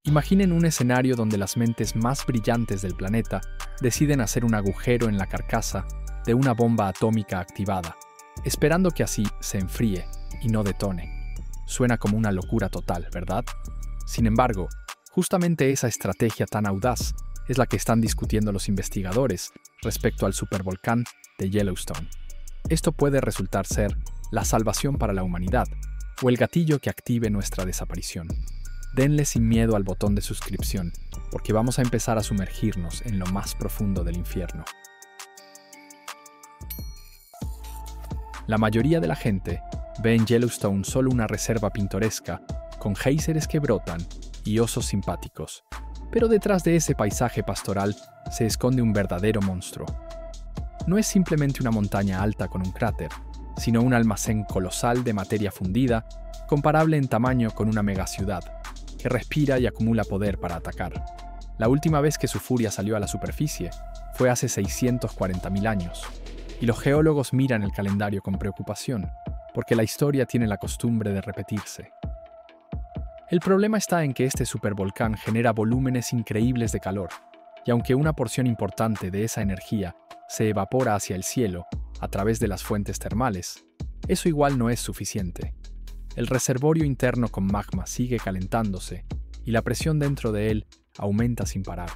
Imaginen un escenario donde las mentes más brillantes del planeta deciden hacer un agujero en la carcasa de una bomba atómica activada, esperando que así se enfríe y no detone. Suena como una locura total, ¿verdad? Sin embargo, justamente esa estrategia tan audaz es la que están discutiendo los investigadores respecto al supervolcán de Yellowstone. Esto puede resultar ser la salvación para la humanidad o el gatillo que active nuestra desaparición. Denle sin miedo al botón de suscripción, porque vamos a empezar a sumergirnos en lo más profundo del infierno. La mayoría de la gente ve en Yellowstone solo una reserva pintoresca, con géiseres que brotan y osos simpáticos. Pero detrás de ese paisaje pastoral se esconde un verdadero monstruo. No es simplemente una montaña alta con un cráter, sino un almacén colosal de materia fundida, comparable en tamaño con una megaciudad, que respira y acumula poder para atacar. La última vez que su furia salió a la superficie fue hace 640.000 años, y los geólogos miran el calendario con preocupación, porque la historia tiene la costumbre de repetirse. El problema está en que este supervolcán genera volúmenes increíbles de calor, y aunque una porción importante de esa energía se evapora hacia el cielo a través de las fuentes termales, eso igual no es suficiente. El reservorio interno con magma sigue calentándose y la presión dentro de él aumenta sin parar.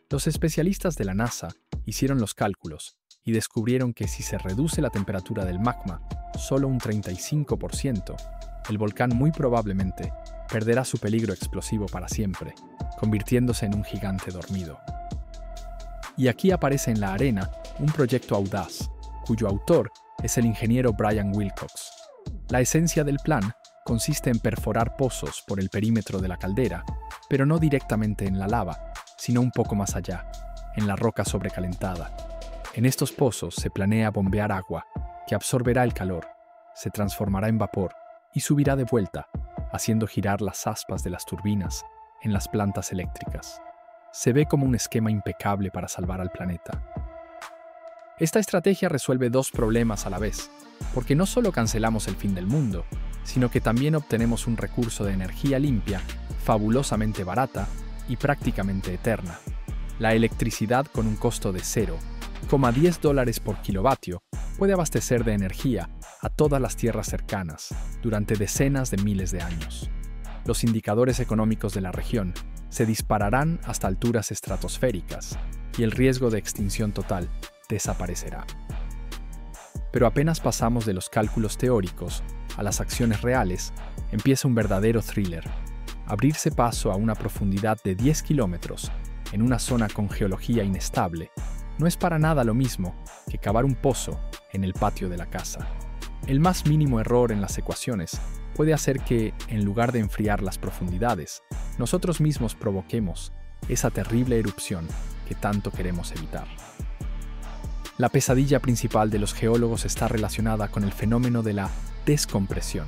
Los especialistas de la NASA hicieron los cálculos y descubrieron que si se reduce la temperatura del magma solo un 35%, el volcán muy probablemente perderá su peligro explosivo para siempre, convirtiéndose en un gigante dormido. Y aquí aparece en la arena un proyecto audaz, cuyo autor es el ingeniero Brian Wilcox. La esencia del plan consiste en perforar pozos por el perímetro de la caldera, pero no directamente en la lava, sino un poco más allá, en la roca sobrecalentada. En estos pozos se planea bombear agua, que absorberá el calor, se transformará en vapor y subirá de vuelta, haciendo girar las aspas de las turbinas en las plantas eléctricas. Se ve como un esquema impecable para salvar al planeta. Esta estrategia resuelve dos problemas a la vez, porque no solo cancelamos el fin del mundo, sino que también obtenemos un recurso de energía limpia, fabulosamente barata y prácticamente eterna. La electricidad con un costo de $0,10 por kilovatio puede abastecer de energía a todas las tierras cercanas durante decenas de miles de años. Los indicadores económicos de la región se dispararán hasta alturas estratosféricas y el riesgo de extinción total desaparecerá. Pero apenas pasamos de los cálculos teóricos a las acciones reales, empieza un verdadero thriller. Abrirse paso a una profundidad de 10 kilómetros en una zona con geología inestable no es para nada lo mismo que cavar un pozo en el patio de la casa. El más mínimo error en las ecuaciones puede hacer que, en lugar de enfriar las profundidades, nosotros mismos provoquemos esa terrible erupción que tanto queremos evitar. La pesadilla principal de los geólogos está relacionada con el fenómeno de la descompresión.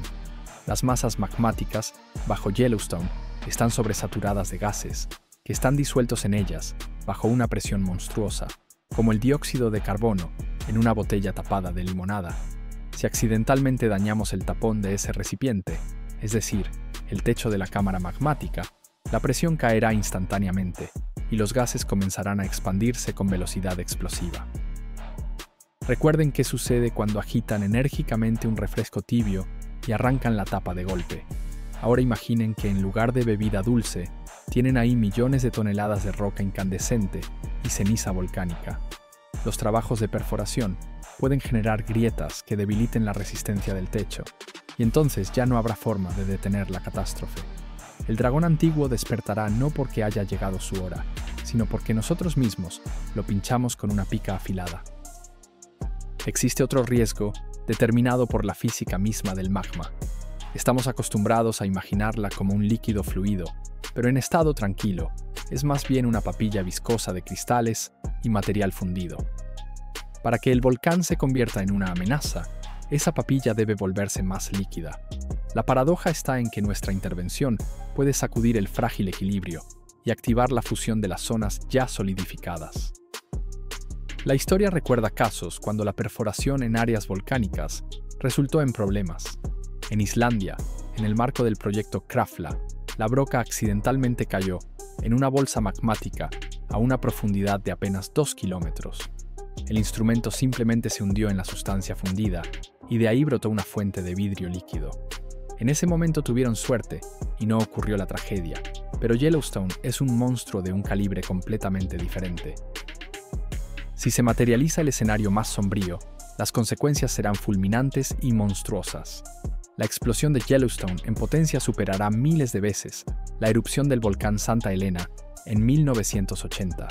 Las masas magmáticas bajo Yellowstone están sobresaturadas de gases que están disueltos en ellas bajo una presión monstruosa, como el dióxido de carbono en una botella tapada de limonada. Si accidentalmente dañamos el tapón de ese recipiente, es decir, el techo de la cámara magmática, la presión caerá instantáneamente y los gases comenzarán a expandirse con velocidad explosiva. Recuerden qué sucede cuando agitan enérgicamente un refresco tibio y arrancan la tapa de golpe. Ahora imaginen que en lugar de bebida dulce, tienen ahí millones de toneladas de roca incandescente y ceniza volcánica. Los trabajos de perforación pueden generar grietas que debiliten la resistencia del techo, y entonces ya no habrá forma de detener la catástrofe. El dragón antiguo despertará no porque haya llegado su hora, sino porque nosotros mismos lo pinchamos con una pica afilada. Existe otro riesgo determinado por la física misma del magma. Estamos acostumbrados a imaginarla como un líquido fluido, pero en estado tranquilo, es más bien una papilla viscosa de cristales y material fundido. Para que el volcán se convierta en una amenaza, esa papilla debe volverse más líquida. La paradoja está en que nuestra intervención puede sacudir el frágil equilibrio y activar la fusión de las zonas ya solidificadas. La historia recuerda casos cuando la perforación en áreas volcánicas resultó en problemas. En Islandia, en el marco del proyecto Krafla, la broca accidentalmente cayó en una bolsa magmática a una profundidad de apenas 2 kilómetros. El instrumento simplemente se hundió en la sustancia fundida y de ahí brotó una fuente de vidrio líquido. En ese momento tuvieron suerte y no ocurrió la tragedia, pero Yellowstone es un monstruo de un calibre completamente diferente. Si se materializa el escenario más sombrío, las consecuencias serán fulminantes y monstruosas. La explosión de Yellowstone en potencia superará miles de veces la erupción del volcán Santa Elena en 1980.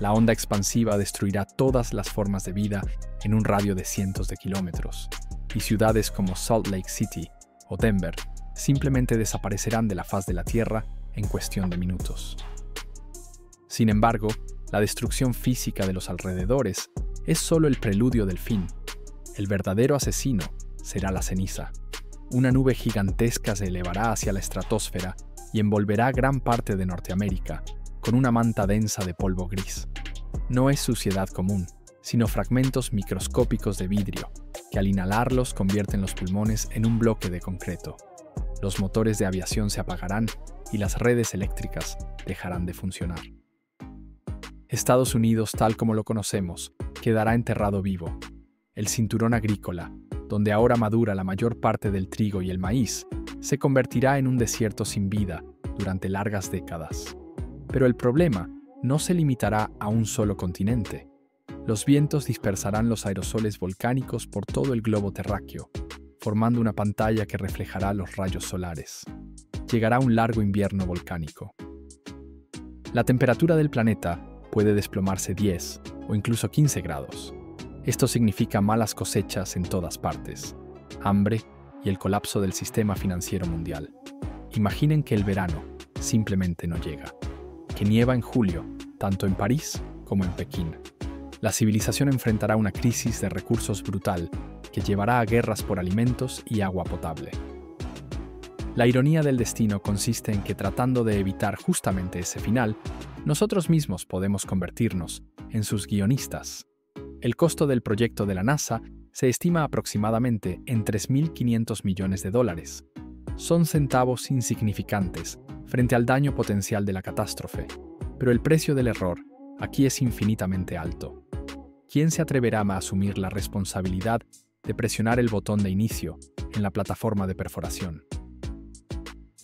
La onda expansiva destruirá todas las formas de vida en un radio de cientos de kilómetros, y ciudades como Salt Lake City o Denver simplemente desaparecerán de la faz de la Tierra en cuestión de minutos. Sin embargo, la destrucción física de los alrededores es solo el preludio del fin. El verdadero asesino será la ceniza. Una nube gigantesca se elevará hacia la estratosfera y envolverá gran parte de Norteamérica con una manta densa de polvo gris. No es suciedad común, sino fragmentos microscópicos de vidrio, que al inhalarlos convierten los pulmones en un bloque de concreto. Los motores de aviación se apagarán y las redes eléctricas dejarán de funcionar. Estados Unidos, tal como lo conocemos, quedará enterrado vivo. El cinturón agrícola, donde ahora madura la mayor parte del trigo y el maíz, se convertirá en un desierto sin vida durante largas décadas. Pero el problema no se limitará a un solo continente. Los vientos dispersarán los aerosoles volcánicos por todo el globo terráqueo, formando una pantalla que reflejará los rayos solares. Llegará un largo invierno volcánico. La temperatura del planeta puede desplomarse 10 o incluso 15 grados. Esto significa malas cosechas en todas partes, hambre y el colapso del sistema financiero mundial. Imaginen que el verano simplemente no llega, que nieva en julio, tanto en París como en Pekín. La civilización enfrentará una crisis de recursos brutal que llevará a guerras por alimentos y agua potable. La ironía del destino consiste en que, tratando de evitar justamente ese final, nosotros mismos podemos convertirnos en sus guionistas. El costo del proyecto de la NASA se estima aproximadamente en $3.500 millones. Son centavos insignificantes frente al daño potencial de la catástrofe, pero el precio del error aquí es infinitamente alto. ¿Quién se atreverá a asumir la responsabilidad de presionar el botón de inicio en la plataforma de perforación?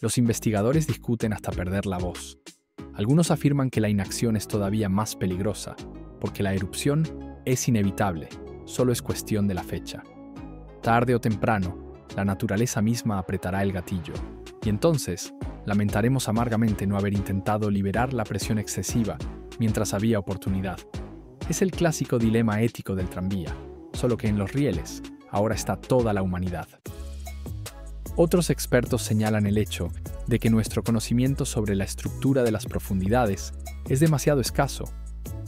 Los investigadores discuten hasta perder la voz. Algunos afirman que la inacción es todavía más peligrosa, porque la erupción es inevitable, solo es cuestión de la fecha. Tarde o temprano, la naturaleza misma apretará el gatillo, y entonces lamentaremos amargamente no haber intentado liberar la presión excesiva mientras había oportunidad. Es el clásico dilema ético del tranvía, solo que en los rieles ahora está toda la humanidad. Otros expertos señalan el hecho de que nuestro conocimiento sobre la estructura de las profundidades es demasiado escaso.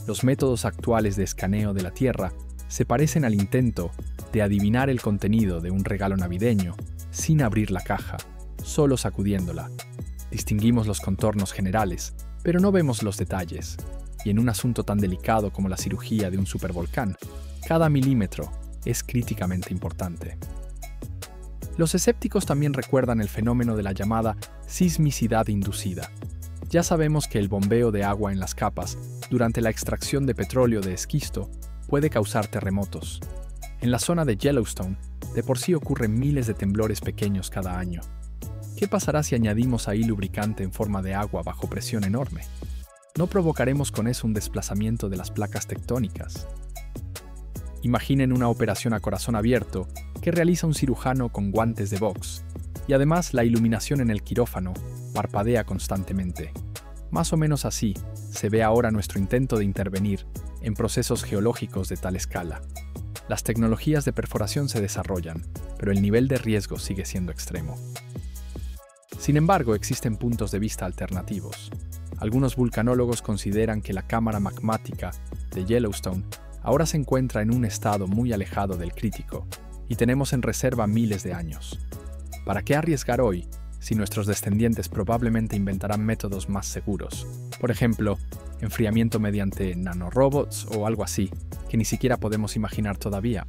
Los métodos actuales de escaneo de la Tierra se parecen al intento de adivinar el contenido de un regalo navideño sin abrir la caja, solo sacudiéndola. Distinguimos los contornos generales, pero no vemos los detalles. Y en un asunto tan delicado como la cirugía de un supervolcán, cada milímetro es críticamente importante. Los escépticos también recuerdan el fenómeno de la llamada sismicidad inducida. Ya sabemos que el bombeo de agua en las capas durante la extracción de petróleo de esquisto puede causar terremotos. En la zona de Yellowstone, de por sí ocurren miles de temblores pequeños cada año. ¿Qué pasará si añadimos ahí lubricante en forma de agua bajo presión enorme? ¿No provocaremos con eso un desplazamiento de las placas tectónicas? Imaginen una operación a corazón abierto que realiza un cirujano con guantes de box, y además la iluminación en el quirófano parpadea constantemente. Más o menos así se ve ahora nuestro intento de intervenir en procesos geológicos de tal escala. Las tecnologías de perforación se desarrollan, pero el nivel de riesgo sigue siendo extremo. Sin embargo, existen puntos de vista alternativos. Algunos vulcanólogos consideran que la cámara magmática de Yellowstone ahora se encuentra en un estado muy alejado del crítico y tenemos en reserva miles de años. ¿Para qué arriesgar hoy si nuestros descendientes probablemente inventarán métodos más seguros? Por ejemplo, enfriamiento mediante nanorobots o algo así, que ni siquiera podemos imaginar todavía.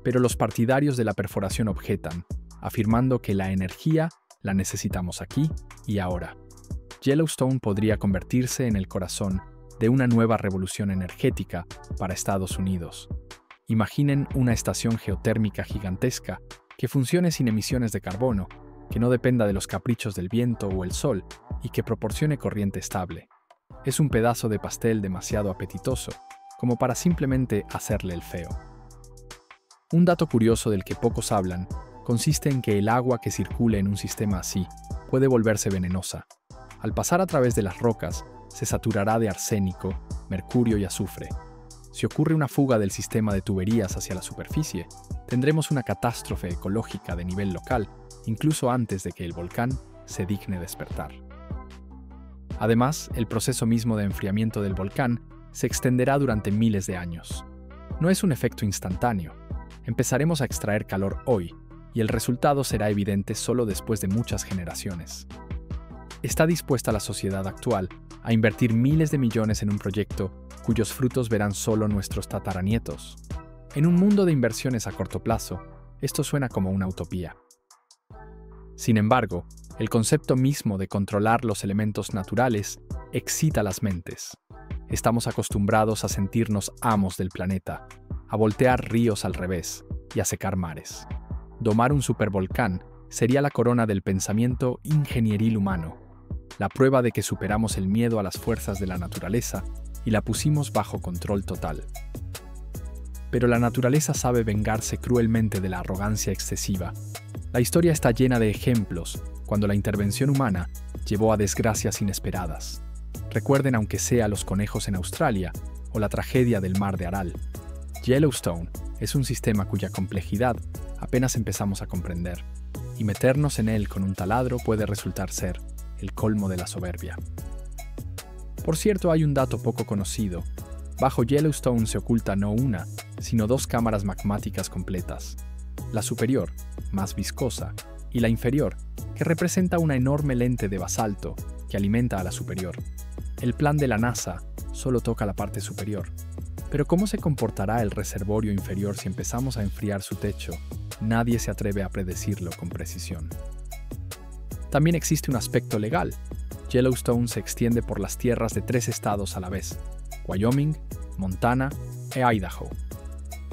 Pero los partidarios de la perforación objetan, afirmando que la energía La necesitamos aquí y ahora. Yellowstone podría convertirse en el corazón de una nueva revolución energética para Estados Unidos. Imaginen una estación geotérmica gigantesca que funcione sin emisiones de carbono, que no dependa de los caprichos del viento o el sol y que proporcione corriente estable. Es un pedazo de pastel demasiado apetitoso como para simplemente hacerle el feo. Un dato curioso del que pocos hablan consiste en que el agua que circule en un sistema así puede volverse venenosa. Al pasar a través de las rocas, se saturará de arsénico, mercurio y azufre. Si ocurre una fuga del sistema de tuberías hacia la superficie, tendremos una catástrofe ecológica de nivel local, incluso antes de que el volcán se digne despertar. Además, el proceso mismo de enfriamiento del volcán se extenderá durante miles de años. No es un efecto instantáneo. Empezaremos a extraer calor hoy, y el resultado será evidente solo después de muchas generaciones. ¿Está dispuesta la sociedad actual a invertir miles de millones en un proyecto cuyos frutos verán solo nuestros tataranietos? En un mundo de inversiones a corto plazo, esto suena como una utopía. Sin embargo, el concepto mismo de controlar los elementos naturales excita las mentes. Estamos acostumbrados a sentirnos amos del planeta, a voltear ríos al revés y a secar mares. Domar un supervolcán sería la corona del pensamiento ingenieril humano, la prueba de que superamos el miedo a las fuerzas de la naturaleza y la pusimos bajo control total. Pero la naturaleza sabe vengarse cruelmente de la arrogancia excesiva. La historia está llena de ejemplos cuando la intervención humana llevó a desgracias inesperadas. Recuerden aunque sea los conejos en Australia o la tragedia del Mar de Aral. Yellowstone es un sistema cuya complejidad apenas empezamos a comprender, y meternos en él con un taladro puede resultar ser el colmo de la soberbia. Por cierto, hay un dato poco conocido. Bajo Yellowstone se oculta no una, sino dos cámaras magmáticas completas. La superior, más viscosa, y la inferior, que representa una enorme lente de basalto que alimenta a la superior. El plan de la NASA solo toca la parte superior. Pero ¿cómo se comportará el reservorio inferior si empezamos a enfriar su techo? Nadie se atreve a predecirlo con precisión. También existe un aspecto legal. Yellowstone se extiende por las tierras de 3 estados a la vez: Wyoming, Montana e Idaho.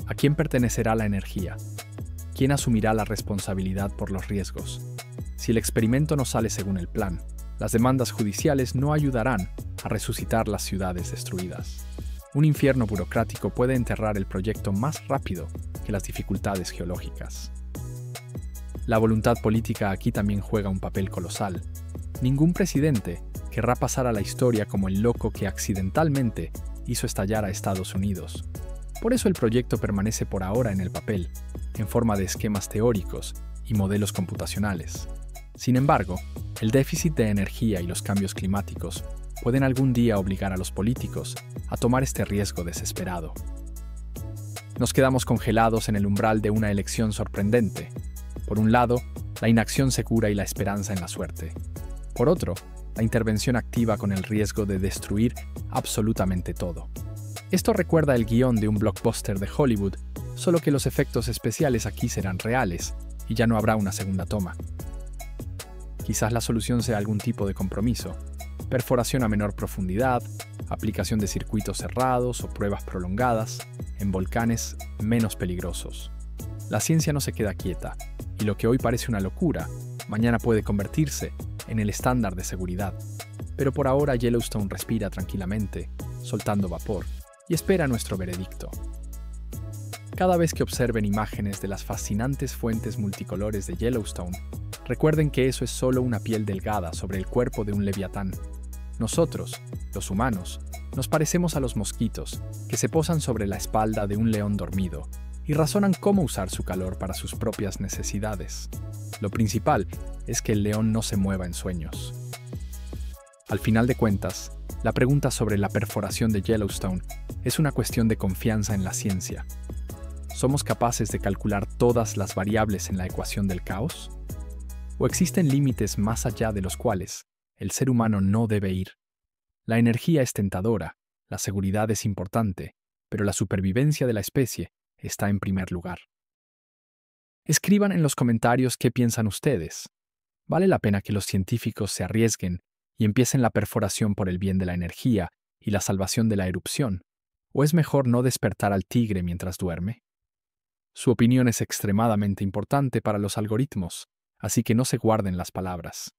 ¿A quién pertenecerá la energía? ¿Quién asumirá la responsabilidad por los riesgos? Si el experimento no sale según el plan, las demandas judiciales no ayudarán a resucitar las ciudades destruidas. Un infierno burocrático puede enterrar el proyecto más rápido que las dificultades geológicas. La voluntad política aquí también juega un papel colosal. Ningún presidente querrá pasar a la historia como el loco que accidentalmente hizo estallar a Estados Unidos. Por eso el proyecto permanece por ahora en el papel, en forma de esquemas teóricos y modelos computacionales. Sin embargo, el déficit de energía y los cambios climáticos pueden algún día obligar a los políticos a tomar este riesgo desesperado. Nos quedamos congelados en el umbral de una elección sorprendente. Por un lado, la inacción segura y la esperanza en la suerte. Por otro, la intervención activa con el riesgo de destruir absolutamente todo. Esto recuerda el guión de un blockbuster de Hollywood, solo que los efectos especiales aquí serán reales y ya no habrá una segunda toma. Quizás la solución sea algún tipo de compromiso: perforación a menor profundidad, aplicación de circuitos cerrados o pruebas prolongadas en volcanes menos peligrosos. La ciencia no se queda quieta, y lo que hoy parece una locura, mañana puede convertirse en el estándar de seguridad. Pero por ahora Yellowstone respira tranquilamente, soltando vapor, y espera nuestro veredicto. Cada vez que observen imágenes de las fascinantes fuentes multicolores de Yellowstone, recuerden que eso es solo una piel delgada sobre el cuerpo de un leviatán. Nosotros, los humanos, nos parecemos a los mosquitos que se posan sobre la espalda de un león dormido y razonan cómo usar su calor para sus propias necesidades. Lo principal es que el león no se mueva en sueños. Al final de cuentas, la pregunta sobre la perforación de Yellowstone es una cuestión de confianza en la ciencia. ¿Somos capaces de calcular todas las variables en la ecuación del caos? ¿O existen límites más allá de los cuales el ser humano no debe ir? La energía es tentadora, la seguridad es importante, pero la supervivencia de la especie está en primer lugar. Escriban en los comentarios qué piensan ustedes. ¿Vale la pena que los científicos se arriesguen y empiecen la perforación por el bien de la energía y la salvación de la erupción? ¿O es mejor no despertar al tigre mientras duerme? Su opinión es extremadamente importante para los algoritmos, así que no se guarden las palabras.